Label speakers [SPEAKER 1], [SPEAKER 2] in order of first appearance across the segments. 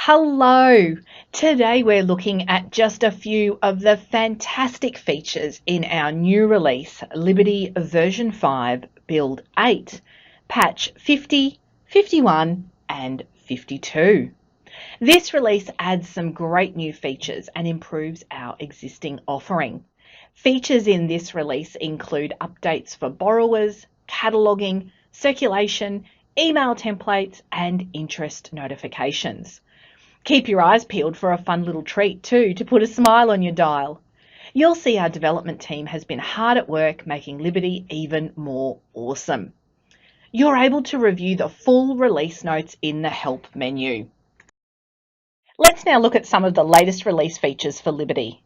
[SPEAKER 1] Hello! Today we're looking at just a few of the fantastic features in our new release, Liberty version 5, build 8, patch 50, 51 and 52. This release adds some great new features and improves our existing offering. Features in this release include updates for borrowers, cataloging, circulation, email templates and interest notifications. Keep your eyes peeled for a fun little treat too to put a smile on your dial. You'll see our development team has been hard at work making Liberty even more awesome. You're able to review the full release notes in the help menu. Let's now look at some of the latest release features for Liberty.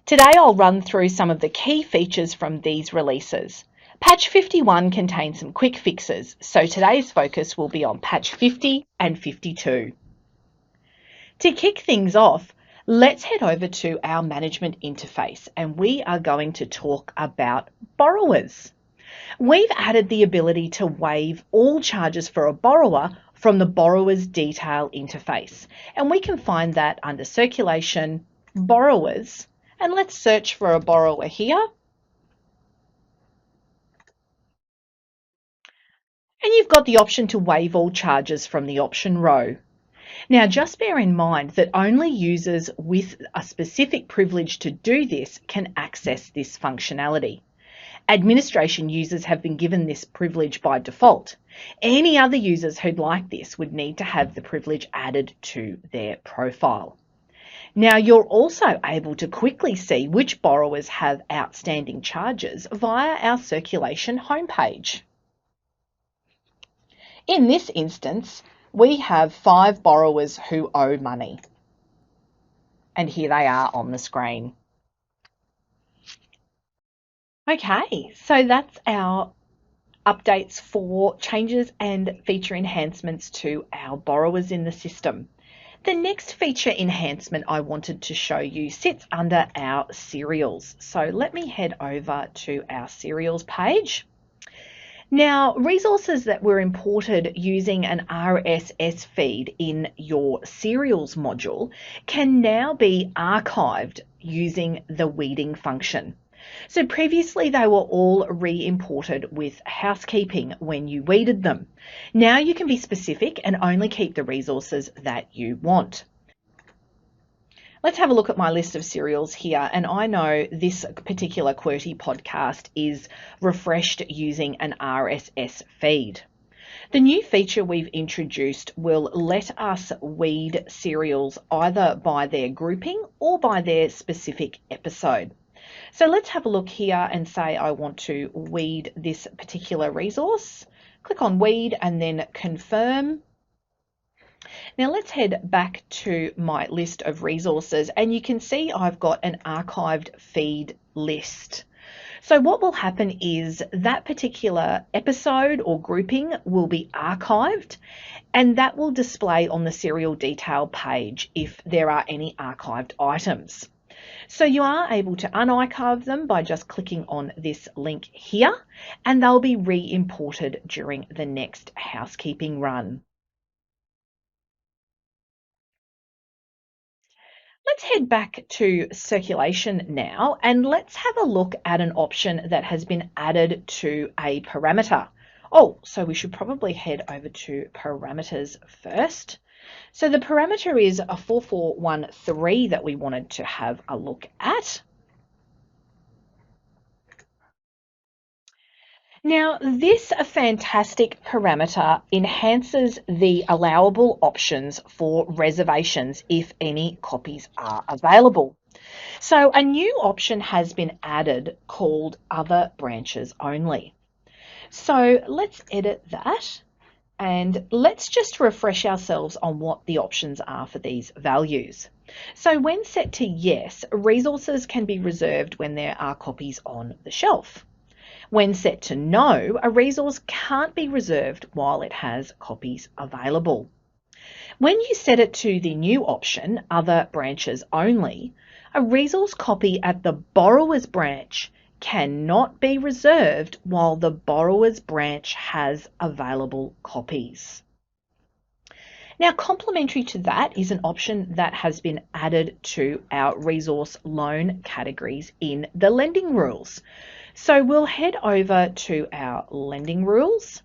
[SPEAKER 1] Today I'll run through some of the key features from these releases. Patch 51 contains some quick fixes, so today's focus will be on patch 50 and 52. To kick things off, let's head over to our management interface and we are going to talk about borrowers. We've added the ability to waive all charges for a borrower from the borrower's detail interface, and we can find that under circulation, borrowers, and let's search for a borrower here. And you've got the option to waive all charges from the option row. Now, just bear in mind that only users with a specific privilege to do this can access this functionality. Administration users have been given this privilege by default. Any other users who'd like this would need to have the privilege added to their profile. Now, you're also able to quickly see which borrowers have outstanding charges via our circulation homepage. In this instance, we have 5 borrowers who owe money. And here they are on the screen. Okay, so that's our updates for changes and feature enhancements to our borrowers in the system. The next feature enhancement I wanted to show you sits under our serials. So let me head over to our serials page. Now, resources that were imported using an RSS feed in your serials module can now be archived using the weeding function. So previously they were all re-imported with housekeeping when you weeded them. Now you can be specific and only keep the resources that you want. Let's have a look at my list of serials here, and I know this particular QWERTY podcast is refreshed using an RSS feed. The new feature we've introduced will let us weed serials either by their grouping or by their specific episode. So let's have a look here and say I want to weed this particular resource. Click on weed and then confirm. Now let's head back to my list of resources and you can see I've got an archived feed list. So what will happen is that particular episode or grouping will be archived and that will display on the serial detail page if there are any archived items. So you are able to unarchive them by just clicking on this link here and they'll be re-imported during the next housekeeping run. Let's head back to circulation now and let's have a look at an option that has been added to a parameter. So we should probably head over to parameters first. So the parameter is a 4413 that we wanted to have a look at. Now, this fantastic parameter enhances the allowable options for reservations if any copies are available. So a new option has been added called Other Branches Only. So let's edit that and let's just refresh ourselves on what the options are for these values. So when set to yes, resources can be reserved when there are copies on the shelf. When set to no, a resource can't be reserved while it has copies available. When you set it to the new option, Other Branches Only, a resource copy at the borrower's branch cannot be reserved while the borrower's branch has available copies. Now, complementary to that is an option that has been added to our resource loan categories in the lending rules. So we'll head over to our lending rules,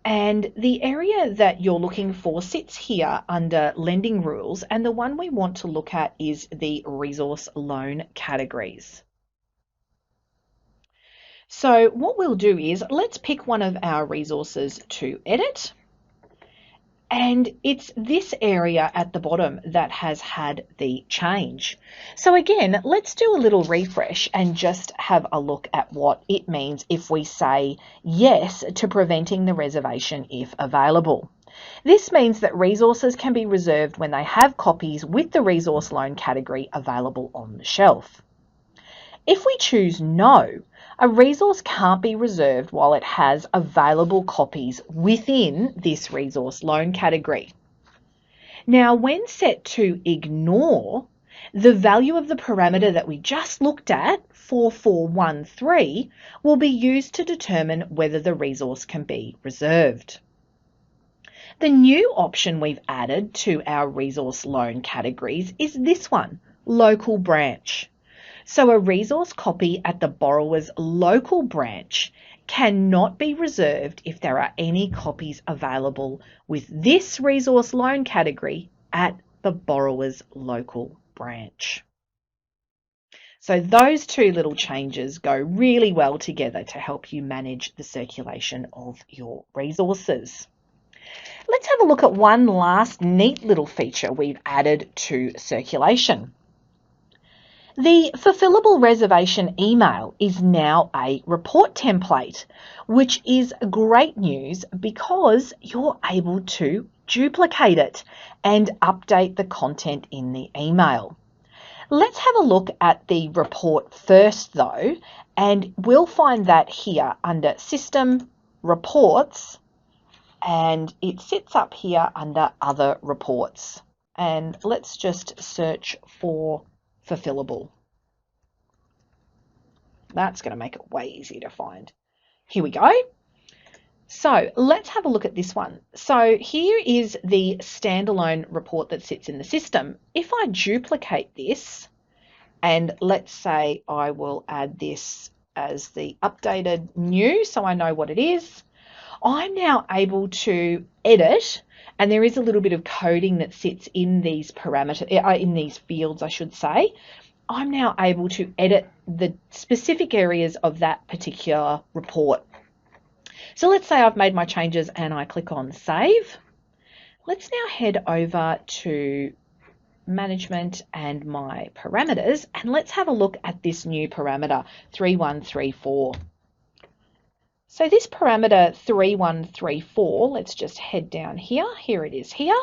[SPEAKER 1] and the area that you're looking for sits here under lending rules, and the one we want to look at is the resource loan categories. So what we'll do is let's pick one of our resources to edit. And it's this area at the bottom that has had the change. So again, let's do a little refresh and just have a look at what it means if we say yes to preventing the reservation if available. This means that resources can be reserved when they have copies with the resource loan category available on the shelf. If we choose no, a resource can't be reserved while it has available copies within this resource loan category. Now, when set to ignore, the value of the parameter that we just looked at, 4413, will be used to determine whether the resource can be reserved. The new option we've added to our resource loan categories is this one, local branch. So a resource copy at the borrower's local branch cannot be reserved if there are any copies available with this resource loan category at the borrower's local branch. So those two little changes go really well together to help you manage the circulation of your resources. Let's have a look at one last neat little feature we've added to circulation. The Fulfillable reservation email is now a report template, which is great news because you're able to duplicate it and update the content in the email. Let's have a look at the report first though, and we'll find that here under System, Reports, and it sits up here under Other Reports. And let's just search for Fulfillable. That's going to make it way easier to find. Here we go. So let's have a look at this one. So here is the standalone report that sits in the system. If I duplicate this, and let's say I will add this as the updated new so I know what it is, I'm now able to edit, and there is a little bit of coding that sits in these parameters, in these fields, I should say. I'm now able to edit the specific areas of that particular report. So let's say I've made my changes and I click on Save. Let's now head over to Management and my parameters, and let's have a look at this new parameter, 3134. So this parameter 3134, let's just head down here. Here it is here.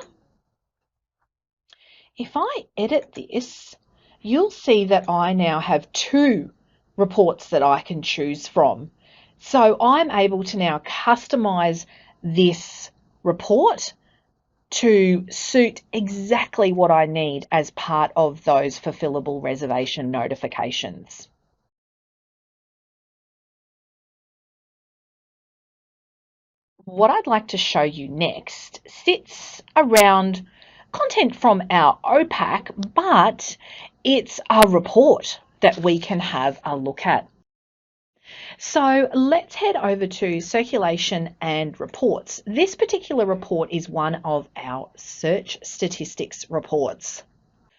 [SPEAKER 1] If I edit this, you'll see that I now have two reports that I can choose from. So I'm able to now customize this report to suit exactly what I need as part of those Fulfillable reservation notifications. What I'd like to show you next sits around content from our OPAC, but it's a report that we can have a look at. So let's head over to Circulation and Reports. This particular report is one of our search statistics reports.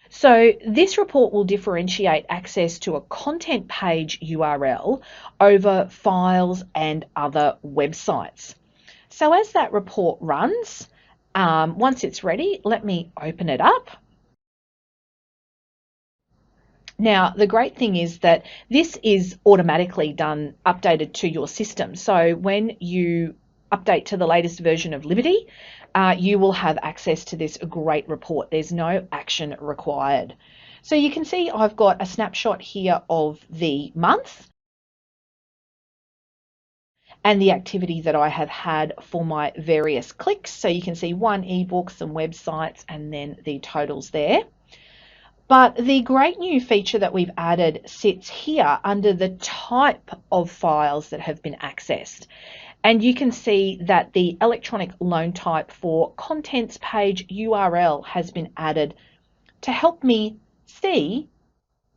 [SPEAKER 1] So this report will differentiate access to a content page URL over files and other websites. So as that report runs, once it's ready, let me open it up. Now, the great thing is that this is automatically updated to your system. So when you update to the latest version of Liberty, you will have access to this great report. There's no action required. So you can see I've got a snapshot here of the month and the activity that I have had for my various clicks. So you can see one ebook, some websites, and then the totals there. But the great new feature that we've added sits here under the type of files that have been accessed. And you can see that the electronic loan type for contents page URL has been added to help me see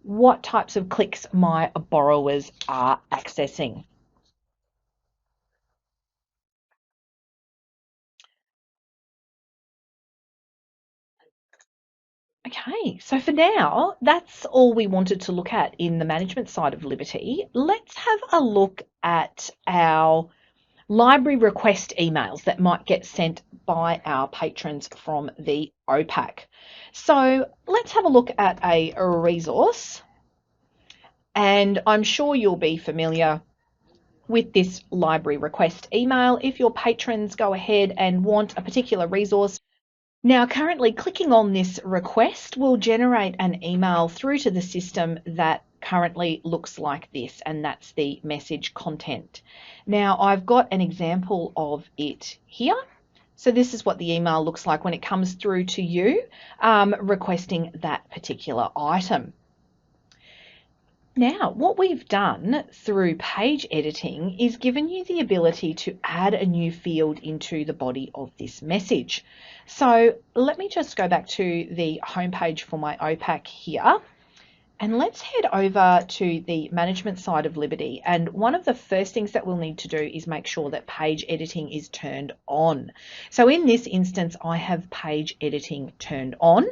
[SPEAKER 1] what types of clicks my borrowers are accessing. Okay, so for now, that's all we wanted to look at in the management side of Liberty. Let's have a look at our library request emails that might get sent by our patrons from the OPAC. So let's have a look at a resource, and I'm sure you'll be familiar with this library request email if your patrons go ahead and want a particular resource. Now, currently clicking on this request will generate an email through to the system that currently looks like this, and that's the message content. Now, I've got an example of it here. So this is what the email looks like when it comes through to you requesting that particular item. Now, what we've done through page editing is given you the ability to add a new field into the body of this message. So let me just go back to the homepage for my OPAC here. And let's head over to the management side of Liberty. And one of the first things that we'll need to do is make sure that page editing is turned on. So in this instance, I have page editing turned on.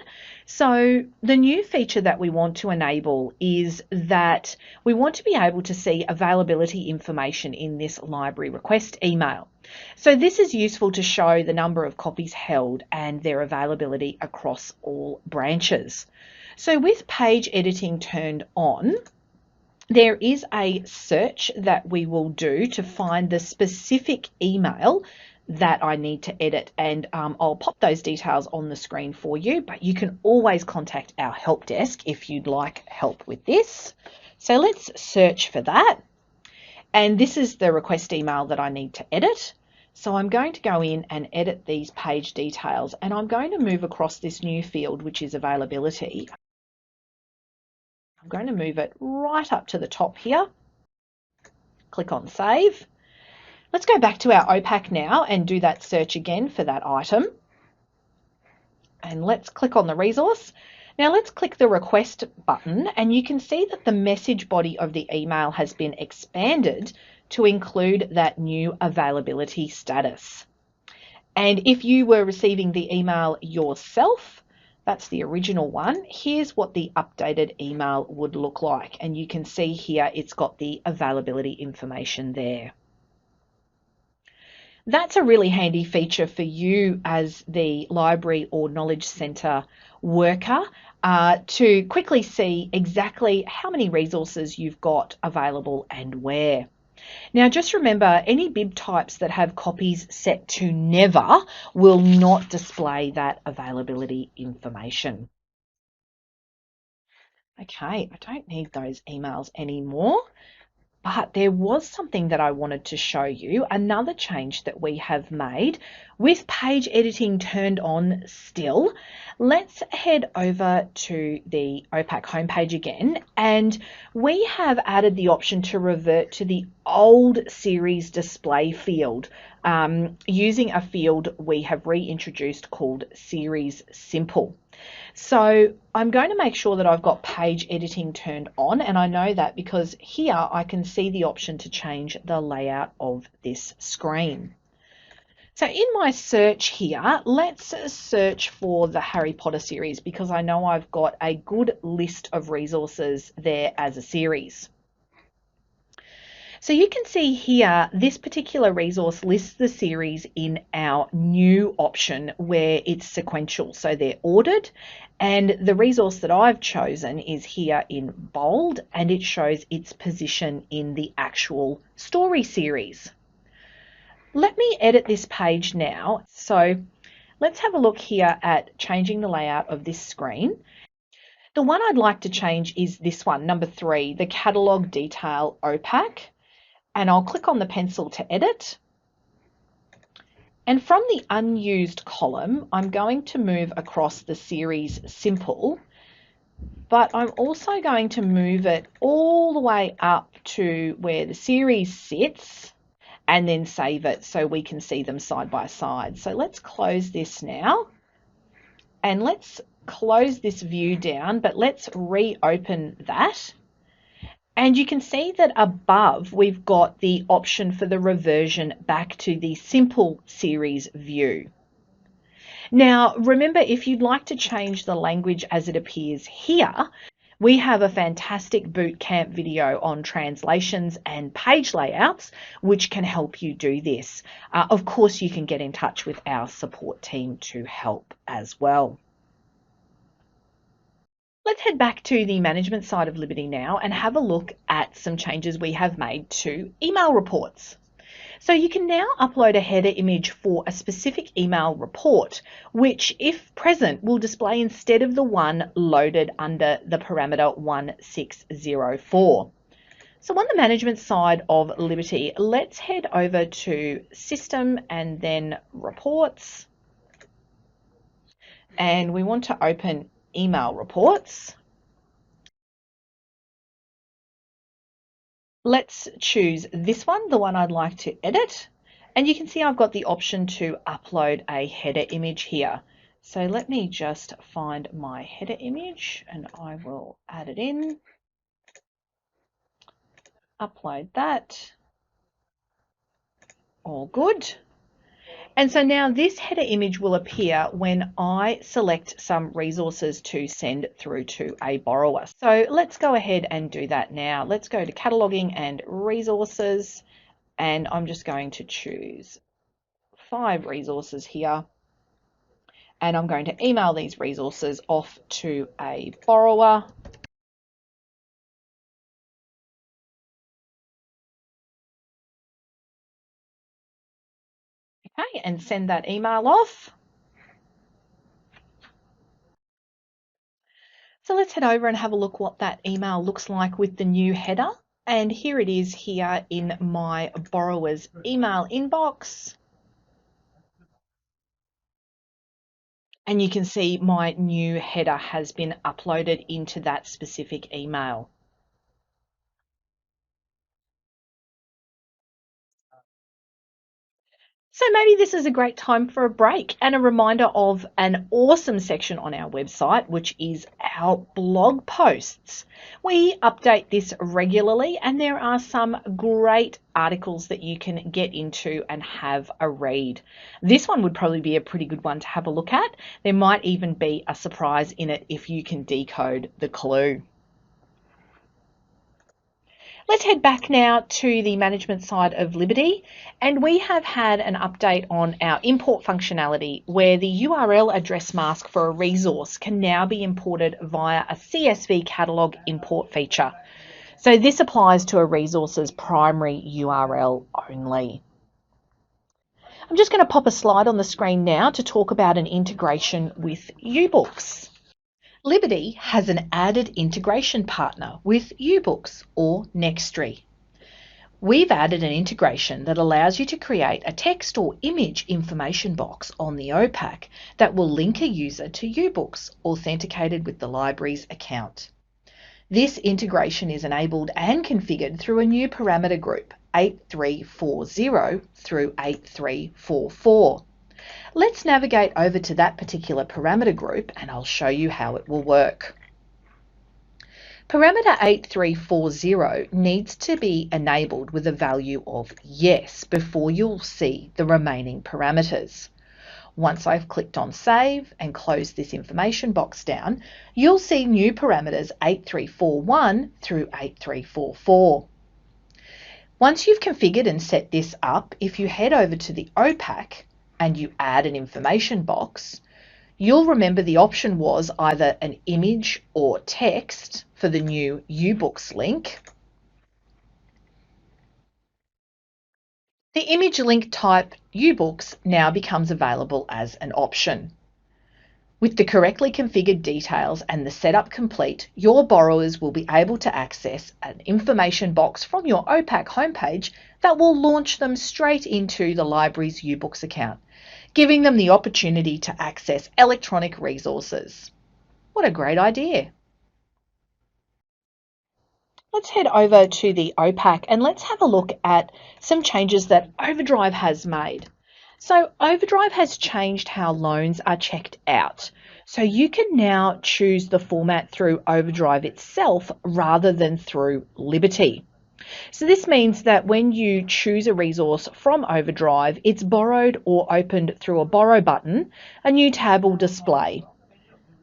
[SPEAKER 1] So the new feature that we want to enable is that we want to be able to see availability information in this library request email. So this is useful to show the number of copies held and their availability across all branches. So with page editing turned on, there is a search that we will do to find the specific email that I need to edit, and I'll pop those details on the screen for you, but you can always contact our help desk if you'd like help with this. So let's search for that, and this is the request email that I need to edit. So I'm going to go in and edit these page details, and I'm going to move across this new field, which is availability. I'm going to move it right up to the top here. Click on save. Let's go back to our OPAC now and do that search again for that item. And let's click on the resource. Now let's click the request button, and you can see that the message body of the email has been expanded to include that new availability status. And if you were receiving the email yourself, that's the original one, here's what the updated email would look like. And you can see here it's got the availability information there. That's a really handy feature for you as the library or knowledge centre worker to quickly see exactly how many resources you've got available and where. Now just remember, any bib types that have copies set to never will not display that availability information. Okay, I don't need those emails anymore. But there was something that I wanted to show you, another change that we have made with page editing turned on still. Let's head over to the OPAC homepage again, and we have added the option to revert to the old series display field using a field we have reintroduced called Series Simple. So I'm going to make sure that I've got page editing turned on, and I know that because here I can see the option to change the layout of this screen. So in my search here, let's search for the Harry Potter series because I know I've got a good list of resources there as a series. So you can see here, this particular resource lists the series in our new option where it's sequential. So they're ordered, and the resource that I've chosen is here in bold, and it shows its position in the actual story series. Let me edit this page now. So let's have a look here at changing the layout of this screen. The one I'd like to change is this one, number 3, the catalog detail OPAC. And I'll click on the pencil to edit. And from the unused column, I'm going to move across the series simple, but I'm also going to move it all the way up to where the series sits and then save it so we can see them side by side. So let's close this now, and let's close this view down, but let's reopen that. And you can see that above we've got the option for the reversion back to the simple series view. Now, remember, if you'd like to change the language as it appears here, we have a fantastic bootcamp video on translations and page layouts, which can help you do this. Of course, you can get in touch with our support team to help as well. Let's head back to the management side of Liberty now and have a look at some changes we have made to email reports. So you can now upload a header image for a specific email report, which, if present, will display instead of the one loaded under the parameter 1604. So on the management side of Liberty, let's head over to System and then Reports. And we want to open Email Reports. Let's choose this one, the one I'd like to edit. And you can see I've got the option to upload a header image here. So let me just find my header image and I will add it in. Upload that. All good. And so now this header image will appear when I select some resources to send through to a borrower. So let's go ahead and do that now. Let's go to cataloging and resources, and I'm just going to choose 5 resources here. And I'm going to email these resources off to a borrower. Okay, and send that email off. So let's head over and have a look what that email looks like with the new header. And here it is here in my borrower's email inbox. And you can see my new header has been uploaded into that specific email. So maybe this is a great time for a break and a reminder of an awesome section on our website, which is our blog posts. We update this regularly and there are some great articles that you can get into and have a read. This one would probably be a pretty good one to have a look at. There might even be a surprise in it if you can decode the clue. Let's head back now to the management side of Liberty, and we have had an update on our import functionality where the URL address mask for a resource can now be imported via a CSV catalog import feature. So this applies to a resource's primary URL only. I'm just going to pop a slide on the screen now to talk about an integration with YouBoox. Liberty has an added integration partner with YouBoox or Nextory. We've added an integration that allows you to create a text or image information box on the OPAC that will link a user to YouBoox authenticated with the library's account. This integration is enabled and configured through a new parameter group, 8340 through 8344. Let's navigate over to that particular parameter group and I'll show you how it will work. Parameter 8340 needs to be enabled with a value of yes before you'll see the remaining parameters. Once I've clicked on save and closed this information box down, you'll see new parameters 8341 through 8344. Once you've configured and set this up, if you head over to the OPAC and you add an information box, you'll remember the option was either an image or text for the new YouBoox link. The image link type YouBoox now becomes available as an option. With the correctly configured details and the setup complete, your borrowers will be able to access an information box from your OPAC homepage that will launch them straight into the library's YouBoox account, giving them the opportunity to access electronic resources. What a great idea! Let's head over to the OPAC and let's have a look at some changes that Overdrive has made. So Overdrive has changed how loans are checked out. So you can now choose the format through Overdrive itself rather than through Liberty. So this means that when you choose a resource from Overdrive, it's borrowed or opened through a borrow button. A new tab will display.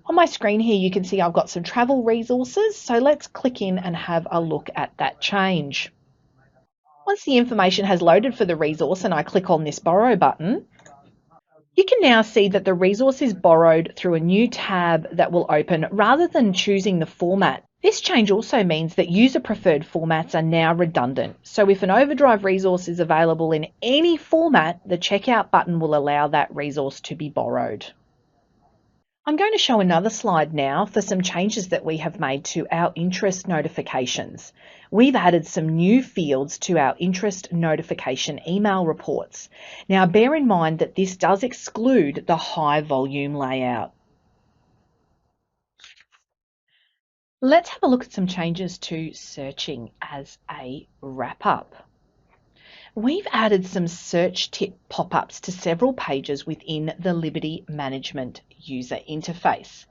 [SPEAKER 1] On my screen here, you can see I've got some travel resources. So let's click in and have a look at that change. Once the information has loaded for the resource and I click on this borrow button, you can now see that the resource is borrowed through a new tab that will open rather than choosing the format. This change also means that user-preferred formats are now redundant. So if an Overdrive resource is available in any format, the checkout button will allow that resource to be borrowed. I'm going to show another slide now for some changes that we have made to our interest notifications. We've added some new fields to our interest notification email reports. Now bear in mind that this does exclude the high volume layout. Let's have a look at some changes to searching as a wrap-up. We've added some search tip pop-ups to several pages within the Liberty Management user interface.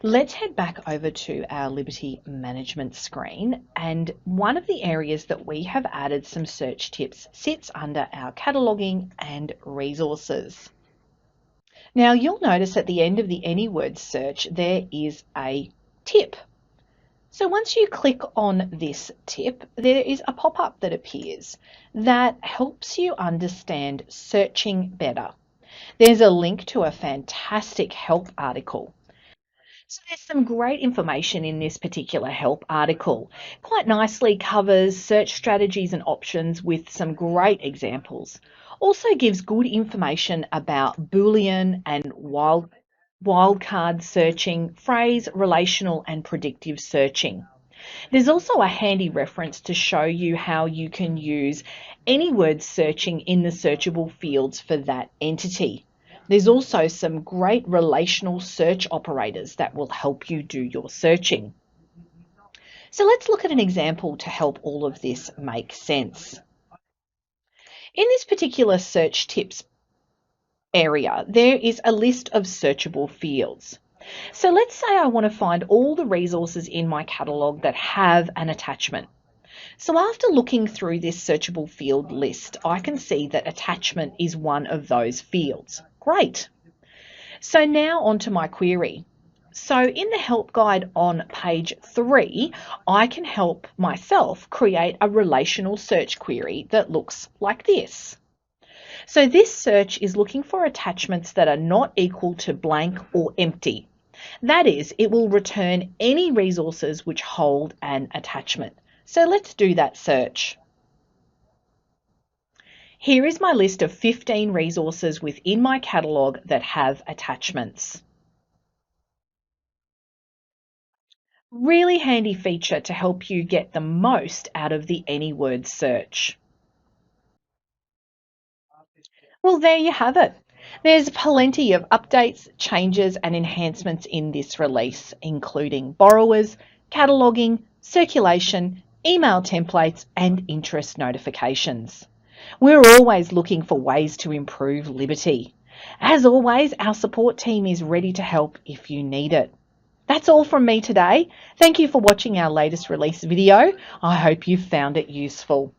[SPEAKER 1] Let's head back over to our Liberty Management screen, and one of the areas that we have added some search tips sits under our cataloging and resources. Now you'll notice at the end of the AnyWords search there is a tip. So once you click on this tip, there is a pop-up that appears that helps you understand searching better. There's a link to a fantastic help article. So there's some great information in this particular help article. Quite nicely covers search strategies and options with some great examples. Also gives good information about Boolean and wildcard searching, phrase, relational and predictive searching. There's also a handy reference to show you how you can use AnyWords searching in the searchable fields for that entity. There's also some great relational search operators that will help you do your searching. So let's look at an example to help all of this make sense. In this particular search tips area, there is a list of searchable fields. So let's say I want to find all the resources in my catalogue that have an attachment. So after looking through this searchable field list, I can see that attachment is one of those fields. Great. So now onto my query. So in the help guide on page 3, I can help myself create a relational search query that looks like this. So this search is looking for attachments that are not equal to blank or empty. That is, it will return any resources which hold an attachment. So let's do that search. Here is my list of 15 resources within my catalogue that have attachments. Really handy feature to help you get the most out of the AnyWords search. Well, there you have it. There's plenty of updates, changes and enhancements in this release, including borrowers, cataloguing, circulation, email templates and interest notifications. We're always looking for ways to improve Liberty. As always, our support team is ready to help if you need it. That's all from me today. Thank you for watching our latest release video. I hope you found it useful.